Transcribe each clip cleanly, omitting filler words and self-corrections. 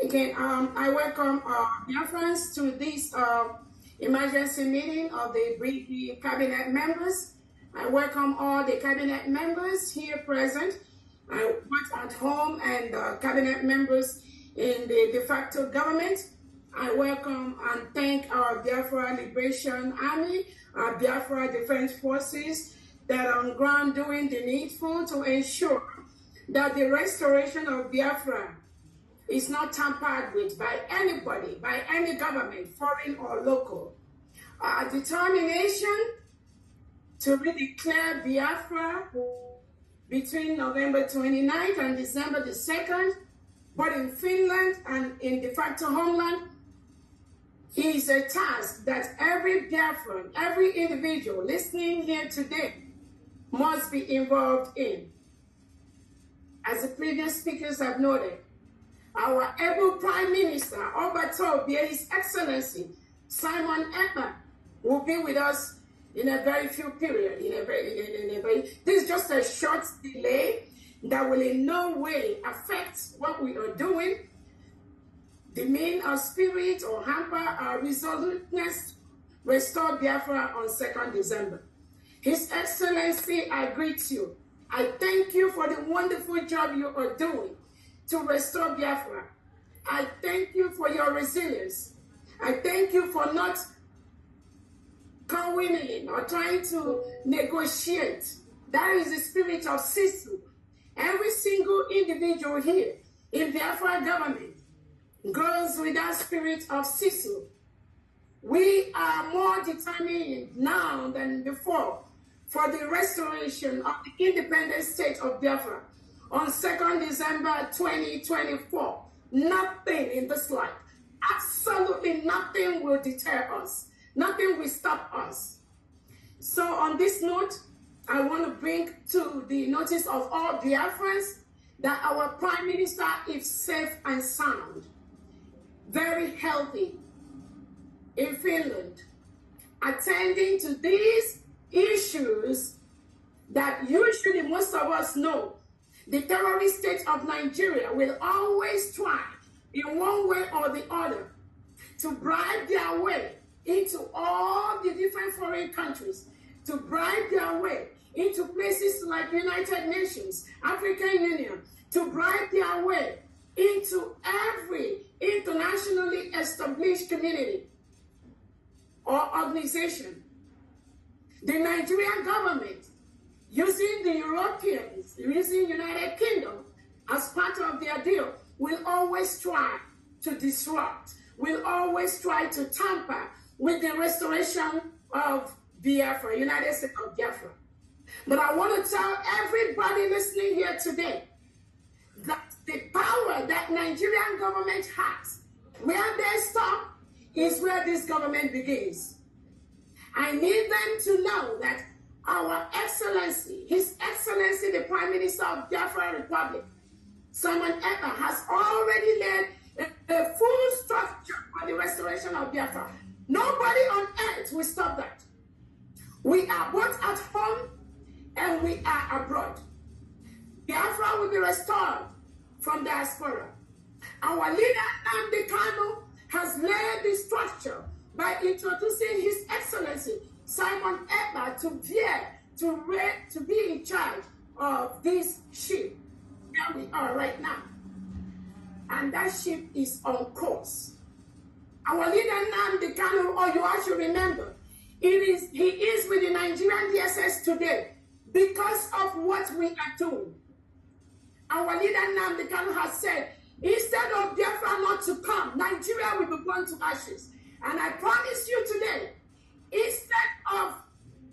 Again, I welcome Biafrans to this emergency meeting of the cabinet members. I welcome all the cabinet members here present. I work at home and cabinet members in the de facto government. I welcome and thank our Biafra Liberation Army, our Biafra Defense Forces that are on ground doing the needful to ensure that the restoration of Biafra is not tampered with by anybody, by any government, foreign or local. Our determination to redeclare Biafra between November 29th and December the 2nd, both in Finland and in de facto homeland, is a task that every Biafran, every individual listening here today must be involved in. As the previous speakers have noted, our able Prime Minister, Orabueze, His Excellency Simon Akpa, will be with us in a very few period. This is just a short delay that will in no way affect what we are doing, demean our spirit or hamper our resoluteness. Restore Biafra on 2nd December. His Excellency, I greet you. I thank you for the wonderful job you are doing to restore Biafra. I thank you for your resilience. I thank you for not going in or trying to negotiate. That is the spirit of Sisu. Every single individual here in Biafra government goes with that spirit of Sisu. We are more determined now than before for the restoration of the independent state of Biafra on 2nd December 2024. Nothing in this life, absolutely nothing will deter us. Nothing will stop us. So on this note, I want to bring to the notice of all Biafrans that our Prime Minister is safe and sound, very healthy in Finland, attending to these issues that usually most of us know. The terrorist state of Nigeria will always try, in one way or the other, to bribe their way into all the different foreign countries, to bribe their way into places like United Nations, African Union, to bribe their way into every internationally established community or organization. The Nigerian government, using the Europeans, using United Kingdom as part of their deal, will always try to disrupt, will always try to tamper with the restoration of Biafra, United States of Biafra. But I want to tell everybody listening here today that the power that Nigerian government has, where they stop, is where this government begins. I need them to know that our Excellency, His Excellency, the Prime Minister of Biafra Republic, Simon Akpa, has already led a full structure for the restoration of Biafra. Nobody on earth will stop that. We are both at home and we are abroad. Biafra will be restored from diaspora. Our leader, Nnamdi Kanu, has laid the structure by introducing His Excellency Simon Akpa to be in charge of this ship where we are right now. And that ship is on course. Our leader Nnamdi Kanu, or you all should remember, he is with the Nigerian DSS today because of what we are doing. Our leader Nnamdi Kanu has said, instead of Biafra not to come, Nigeria will be burned to ashes. And I promise you today, instead of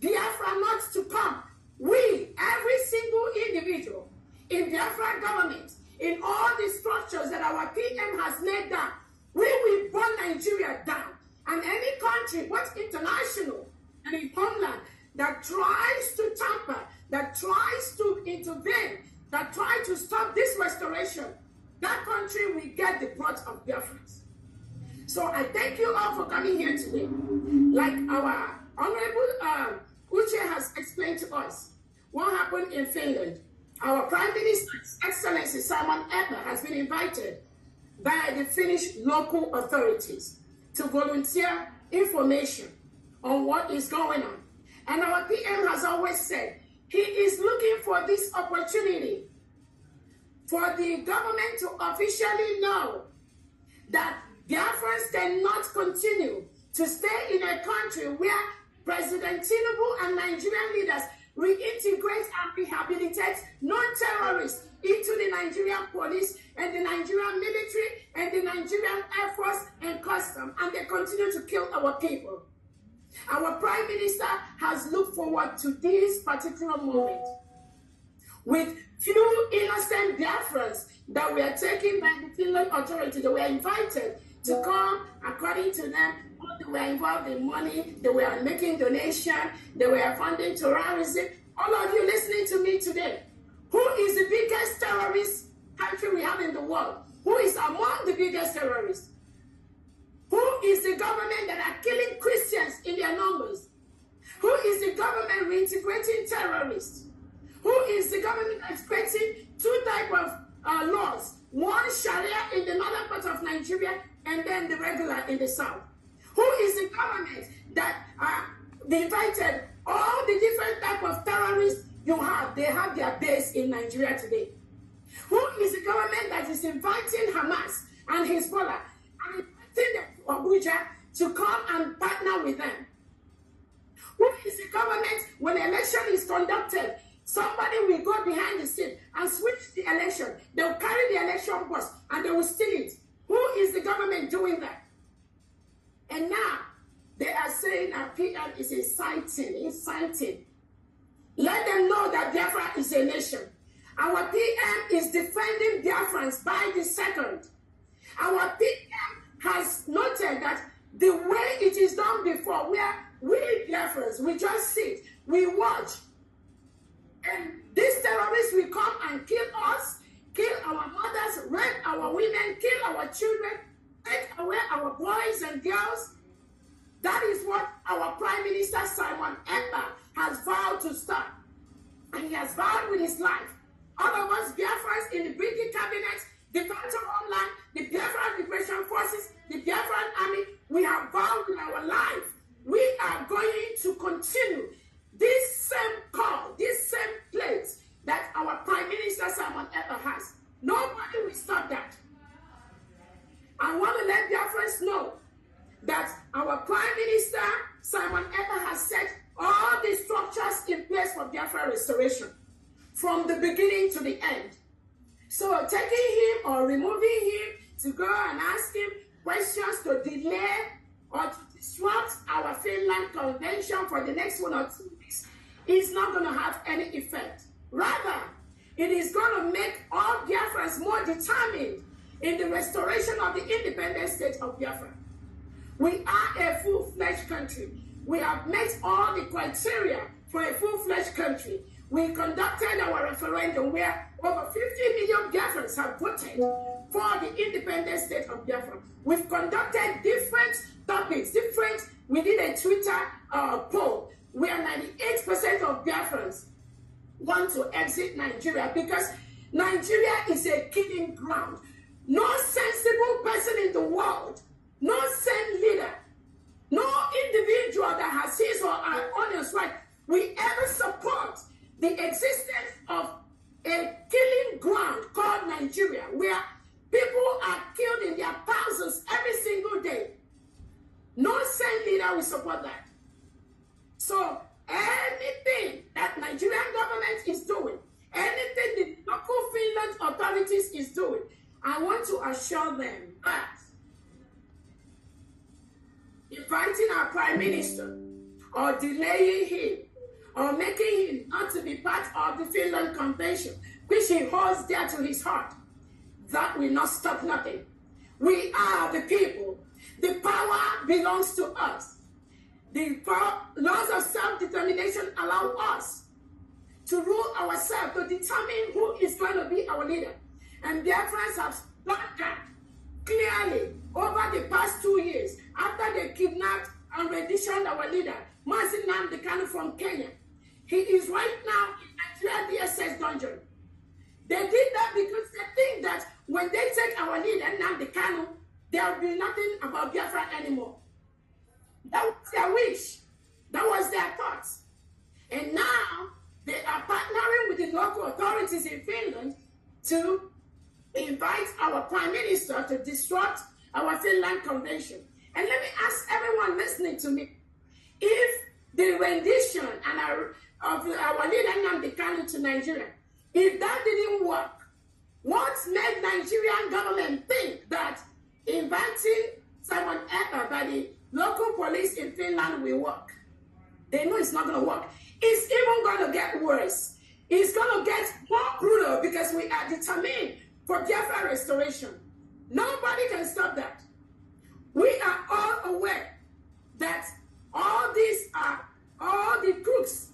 Biafra not to come, we, every single individual in Biafra government, in all the structures that our PM has laid down, we will burn Nigeria down. And any country, both international and in homeland, that tries to tamper, that tries to intervene, that tries to stop this restoration, that country will get the brunt of Biafrans. So I thank you all for coming here today. Like our Honorable Uche has explained to us what happened in Finland. Our Prime Minister, Excellency Simon Akpa, has been invited by the Finnish local authorities to volunteer information on what is going on. And our PM has always said he is looking for this opportunity for the government to officially know that Biafrans cannot continue to stay in a country where President Tinubu and Nigerian leaders reintegrate and rehabilitate non-terrorists into the Nigerian police and the Nigerian military and the Nigerian Air Force and Custom, and they continue to kill our people. Our Prime Minister has looked forward to this particular moment with few innocent Biafrans that were taken by the Finland authority. They were invited to come, according to them. They were involved in money, they were making donations, they were funding terrorism. All of you listening to me today, who is the biggest terrorist country we have in the world? Who is among the biggest terrorists? Who is the government that are killing Christians in their numbers? Who is the government reintegrating terrorists? Who is the government that's creating two types of laws? One Sharia in the northern part of Nigeria and then the regular in the south. Who is the government that invited all the different types of terrorists you have? They have their base in Nigeria today. Who is the government that is inviting Hamas and Hezbollah and inviting them to Abuja to come and partner with them? Who is the government when election is conducted? Somebody will go behind the scene and switch the election. They will carry the election bus and they will steal it. Who is the government doing that? And now they are saying our PM is inciting. Let them know that Biafra is a nation. Our PM is defending Biafrans by the second. Our PM has noted that the way it is done before, where we Biafrans, we just sit, we watch, and these terrorists will come and kill us, kill our mothers, rape our women, kill our children, take away our boys and girls. That is what our Prime Minister Simon Akpa has vowed to stop. And he has vowed with his life. All of us Biafrans in the British cabinet, the Council Homeland, the Biafran Liberation Forces, the Biafran Army, we have vowed with our life. We are going to continue this same call, this same place that our Prime Minister Simon Akpa has. Nobody will stop that. I want to let Biafrans know that our Prime Minister Simon Akpa has set all the structures in place for Biafra restoration from the beginning to the end. So taking him or removing him to go and ask him questions to delay or to disrupt our Finland Convention for the next 1 or 2 weeks is not going to have any effect. Rather, it is going to make all Biafrans more determined in the restoration of the independent state of Biafra. We are a full-fledged country. We have met all the criteria for a full-fledged country. We conducted our referendum where over 50 million Biafrans have voted for the independent state of Biafra. We've conducted different topics, we did a Twitter poll where 98% of Biafrans want to exit Nigeria because Nigeria is a killing ground. No sensible person in the world, no sane leader, no individual that has his or her honest right will ever support the existence of a killing ground called Nigeria, where people are killed in their thousands every single day. No sane leader will support that. So anything that Nigerian government is doing, anything the local Finland authorities is doing, I want to assure them that inviting our Prime Minister or delaying him or making him not to be part of the Finland Convention, which he holds dear to his heart, that will not stop nothing. We are the people. The power belongs to us. The laws of self-determination allow us to rule ourselves, to determine who is going to be our leader. And Biafrans have done that clearly over the past 2 years after they kidnapped and renditioned our leader, Ngozi Nnamdi Kanu from Kenya. He is right now in Nigeria DSS dungeon. They did that because they think that when they take our leader, Nnamdi Kanu, there will be nothing about Biafra anymore. That was their wish. That was their thoughts. And now they are partnering with the local authorities in Finland to invite our Prime Minister to disrupt our Finland Convention. And let me ask everyone listening to me, if the rendition of our leader Nnamdi Kanu to Nigeria, if that didn't work, what made Nigerian government think that inviting Simon Akpa by the local police in Finland will work? They know it's not going to work. It's even going to get worse. It's going to get more brutal because we are determined for Biafra restoration. Nobody can stop that. We are all aware that all these are all the crooks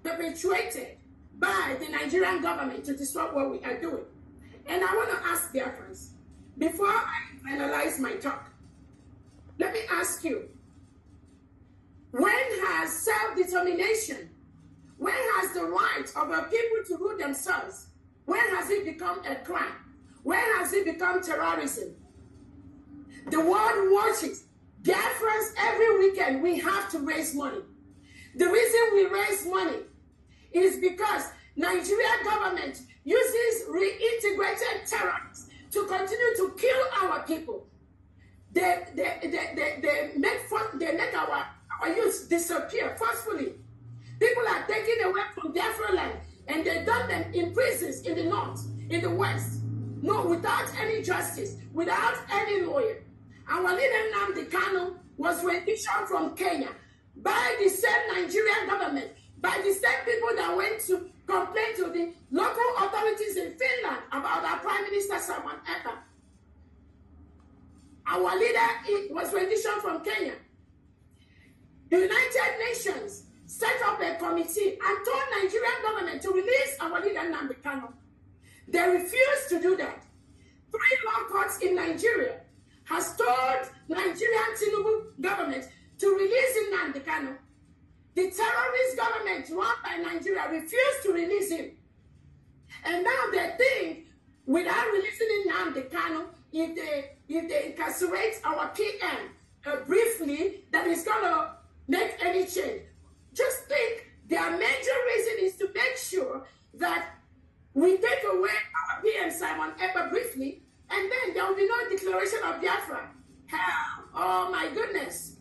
perpetuated by the Nigerian government to disrupt what we are doing. And I want to ask Biafrans, before I finalize my talk, let me ask you, when has self-determination, when has the right of a people to rule themselves, when has it become a crime? When has it become terrorism? The world watches. Biafrans, every weekend we have to raise money. The reason we raise money is because Nigerian government uses reintegrated terrorists to continue to kill our people. They make our youth disappear forcefully. People are taken away from Biafra land and they dump them in prisons in the north, in the west. No, without any justice, without any lawyer. Our leader Nnamdi Kanu was renditioned from Kenya by the same Nigerian government, by the same people that went to complain to the local authorities in Finland about our Prime Minister Simon Akpa. Our leader was renditioned from Kenya. The United Nations set up a committee and told Nigerian government to release our leader Nnamdi Kanu. They refused to do that. 3 law courts in Nigeria has told Nigerian Tinubu government to release Nnamdi Kanu. The terrorist government run by Nigeria refused to release him. And now they think, without releasing Nnamdi Kanu, if they incarcerate our PM briefly, that is going to make any change. Just think, their major reason is to make sure that we take away our PM Simon Akpa briefly, and then there will be no declaration of Biafra. Hell, oh my goodness.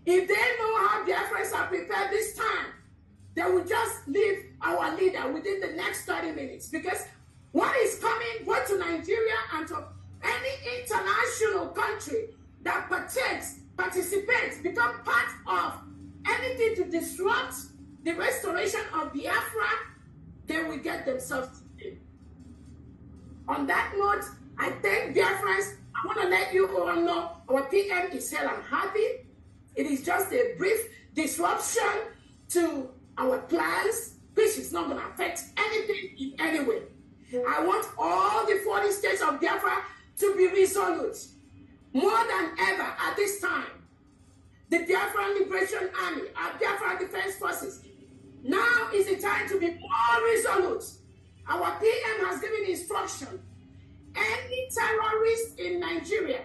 If they know how Biafrans are prepared this time, they will just leave our leader within the next 30 minutes. Because what is coming both to Nigeria and to any international country that participates, become part of anything to disrupt the restoration of Biafra, they will get themselves in. On that note, I thank Biafrans. I want to let you all know our PM is hell and happy. It is just a brief disruption to our plans, which is not going to affect anything in any way. I want all the 40 states of Biafra to be resolute, more than ever at this time. The Biafran Liberation Army, our Biafra Defense Forces, now is the time to be more resolute. Our PM has given instruction. Any terrorist in Nigeria,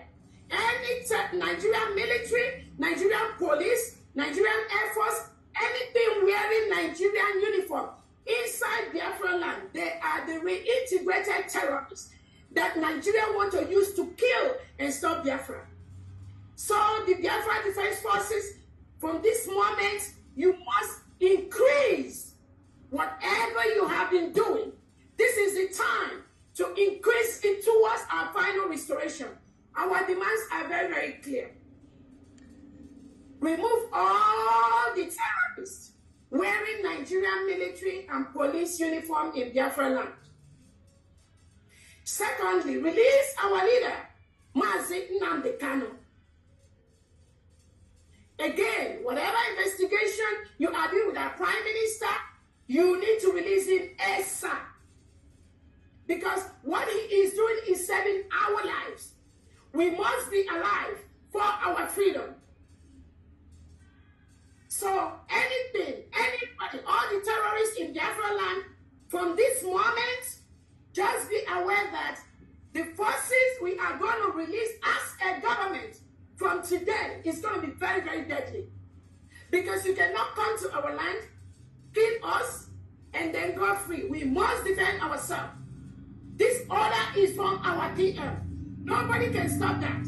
any Nigerian military, Nigerian police, Nigerian Air Force, anything wearing Nigerian uniform inside Biafra land, they are the reintegrated terrorists that Nigeria want to use to kill and stop Biafra. So the Biafra Defense Forces, from this moment, you must increase whatever you have been doing. This is the time to increase it towards our final restoration. Our demands are very, very clear. Remove all the terrorists wearing Nigerian military and police uniform in Biafra land. Secondly, release our leader, Mazi Nnamdi Kanu. Again, whatever investigation you are doing with our Prime Minister, you need to release him ASAP. Because what he is doing is saving our lives. We must be alive for our freedom. So anything, anybody, all the terrorists in Biafra land, from this moment, just be aware that The forces we are going to release as a government from today is going to be very, very deadly. Because you cannot come to our land, kill us, and then go free. We must defend ourselves. This order is from our DM. Nobody can stop that.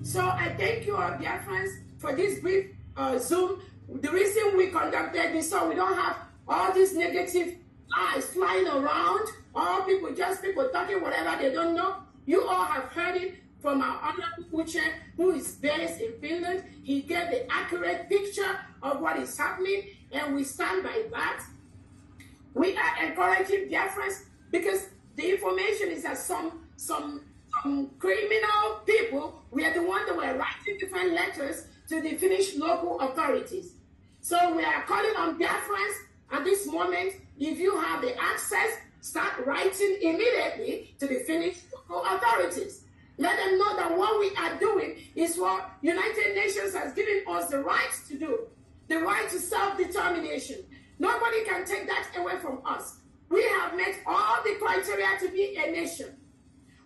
So I thank you all, dear friends, for this brief Zoom. The reason we conducted this so we don't have all these negative lies flying around, all people talking whatever they don't know. You all have heard it from our honorable chair, who is based in Finland. He gave the accurate picture of what is happening, and we stand by that. We are encouraging dear friends because the information is that some criminal people were the ones that were writing different letters to the Finnish local authorities. So we are calling on dear friends at this moment, if you have the access, start writing immediately to the Finnish local authorities. Let them know that what we are doing is what United Nations has given us the right to do, the right to self-determination. Nobody can take that away from us. We have met all the criteria to be a nation.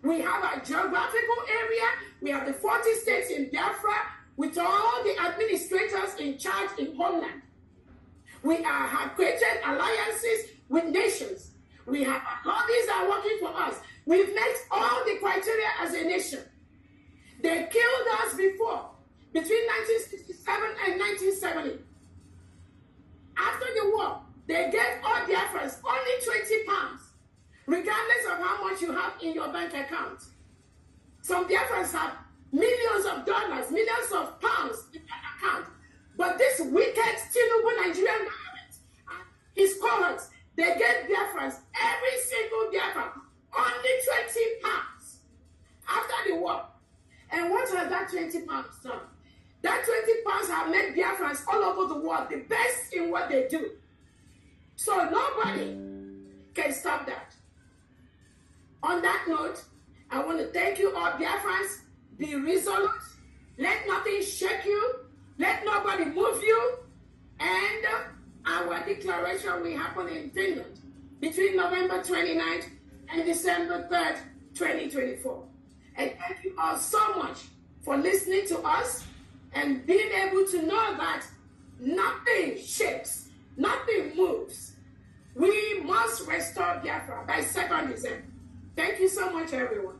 We have a geographical area. We have the 40 states in Biafra with all the administrators in charge in homeland. We have created alliances with nations. We have lobbies that are working for us. We've met all the criteria as a nation. They killed us before, between 1967 and 1970. After the war, they gave all Biafrans only 20 pounds, regardless of how much you have in your bank account. Some Biafrans have millions of dollars, millions of pounds in their account. But this wicked Tinubu Nigerian government, his cohorts, they gave Biafrans, every single Biafran, only 20 pounds after the war. And what has that 20 pounds done? That 20 pounds have made Biafrans all over the world the best in what they do. So nobody can stop that. On that note, I want to thank you all, Biafrans. Be resolute. Let nothing shake you. Let nobody move you. And our declaration will happen in Finland between November 29th and December 3rd, 2024. And thank you all so much for listening to us and being able to know that nothing shakes, nothing moves. We must restore Biafra by 2nd December. Thank you so much, everyone.